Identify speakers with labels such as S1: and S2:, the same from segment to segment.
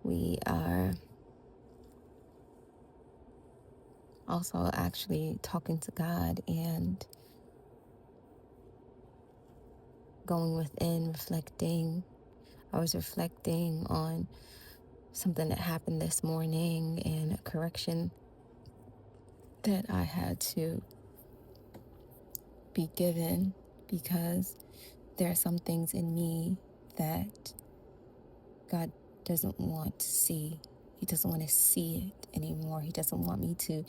S1: we are also actually talking to God and going within, reflecting. I was reflecting on something that happened this morning and a correction that I had to be given because there are some things in me that God doesn't want to see. He doesn't want to see it anymore. He doesn't want me to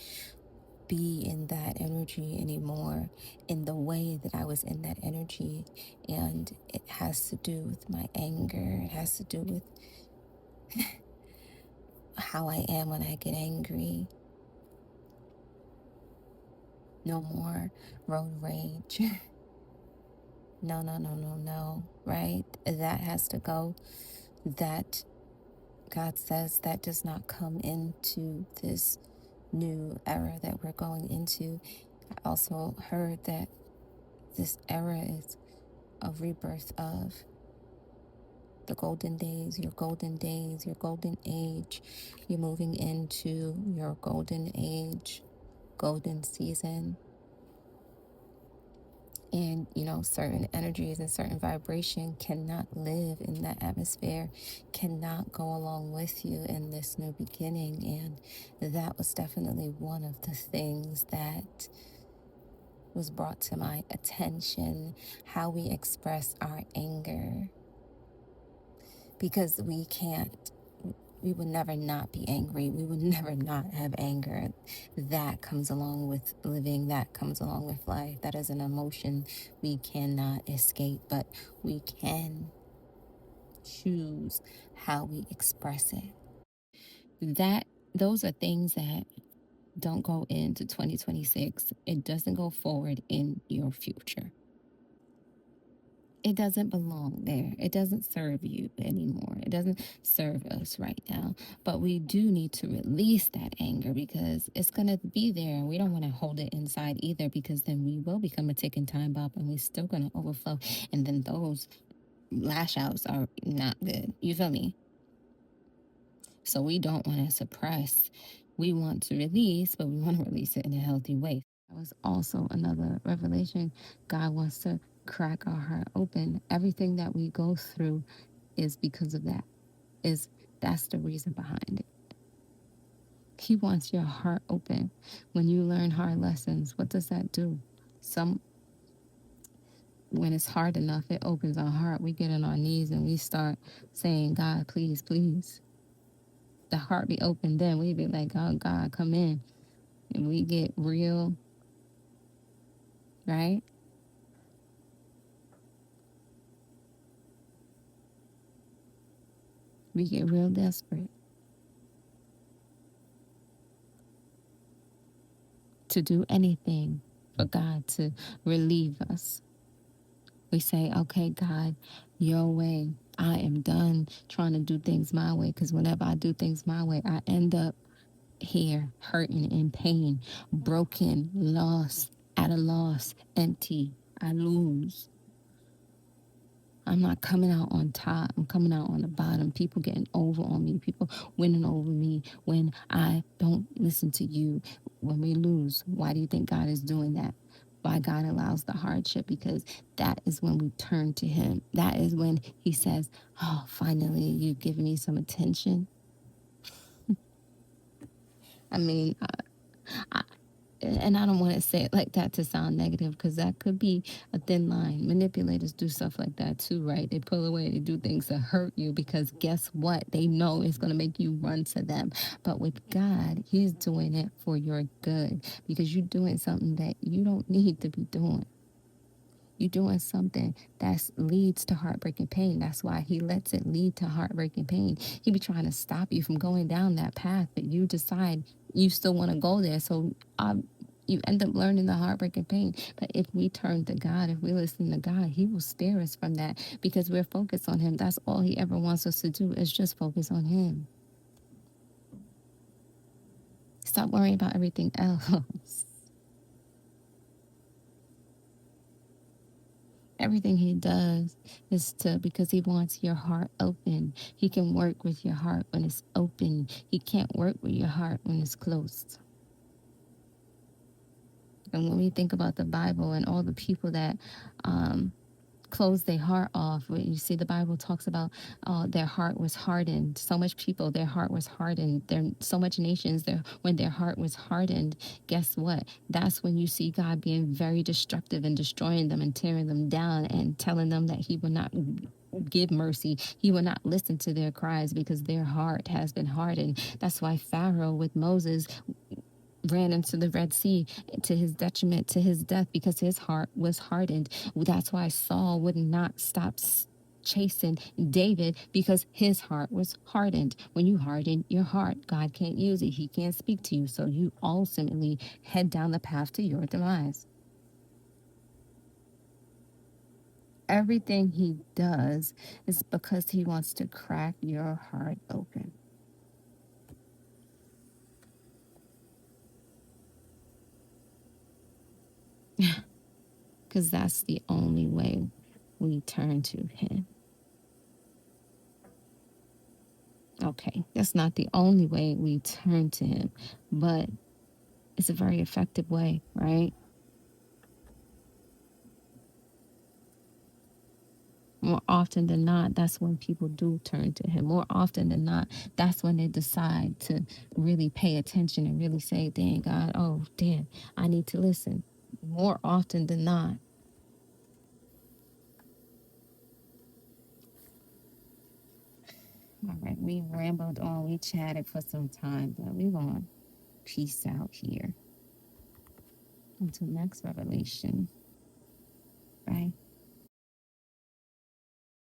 S1: be in that energy anymore in the way that I was in that energy. And it has to do with my anger. It has to do with how I am when I get angry. No more road rage. No, right? That has to go. That God says that does not come into this new era that we're going into. I also heard that this era is a rebirth of the golden days, your golden days, your golden age. You're moving into your golden age, golden season. And, certain energies and certain vibration cannot live in that atmosphere, cannot go along with you in this new beginning. And that was definitely one of the things that was brought to my attention, how we express our anger. Because we would never not be angry. We would never not have anger. That comes along with living. That comes along with life. That is an emotion we cannot escape, but we can choose how we express it. Those are things that don't go into 2026. It doesn't go forward in your future. It doesn't belong there. It doesn't serve you anymore. It doesn't serve us right now. But we do need to release that anger because it's going to be there. And we don't want to hold it inside either, because then we will become a ticking time bomb and we're still going to overflow. And then those lash outs are not good. You feel me? So we don't want to suppress. We want to release, but we want to release it in a healthy way. That was also another revelation. God wants to crack our heart open. Everything that we go through is because of that. That's the reason behind it. He wants your heart open. When you learn hard lessons, what does that do? When it's hard enough, it opens our heart. We get on our knees and we start saying, God, please, please. The heart be open, then we be like, oh God, come in. And we get real, right? We get real desperate to do anything for God to relieve us. We say, okay, God, your way. I am done trying to do things my way, because whenever I do things my way, I end up here hurting, in pain, broken, lost, at a loss, empty. I lose. I'm not coming out on top. I'm coming out on the bottom. People getting over on me. People winning over me when I don't listen to you. When we lose, why do you think God is doing that? Why God allows the hardship? Because that is when we turn to him. That is when he says, oh, finally, you've given me some attention. I mean, and I don't want to say it like that to sound negative, because that could be a thin line. Manipulators do stuff like that too, right? They pull away, they do things to hurt you, because guess what? They know it's going to make you run to them. But with God, he's doing it for your good, because you're doing something that you don't need to be doing. You're doing something that leads to heartbreaking pain. That's why he lets it lead to heartbreaking pain. He be trying to stop you from going down that path, but you decide you still want to go there. So you end up learning the heartbreaking pain. But if we turn to God, if we listen to God, he will spare us from that, because we're focused on him. That's all he ever wants us to do, is just focus on him. Stop worrying about everything else. Everything he does is to because he wants your heart open. He can work with your heart when it's open. He can't work with your heart when it's closed. And when we think about the Bible and all the people that um, close their heart off. You see, the Bible talks about their heart was hardened. So much people, their heart was hardened. There, so much nations, when their heart was hardened, guess what? That's when you see God being very destructive and destroying them and tearing them down and telling them that He will not give mercy. He will not listen to their cries because their heart has been hardened. That's why Pharaoh with Moses ran into the Red Sea to his detriment, to his death, because his heart was hardened. That's why Saul would not stop chasing David, because his heart was hardened. When you harden your heart, God can't use it. He can't speak to you. So you ultimately head down the path to your demise. Everything he does is because he wants to crack your heart open. Because that's the only way we turn to him. Okay, that's not the only way we turn to him, but it's a very effective way, right? More often than not, that's when people do turn to him. More often than not, that's when they decide to really pay attention and really say, dang, God, oh, damn, I need to listen. More often than not. All right, we rambled on, we chatted for some time, but we're going to peace out here. Until next revelation. Bye.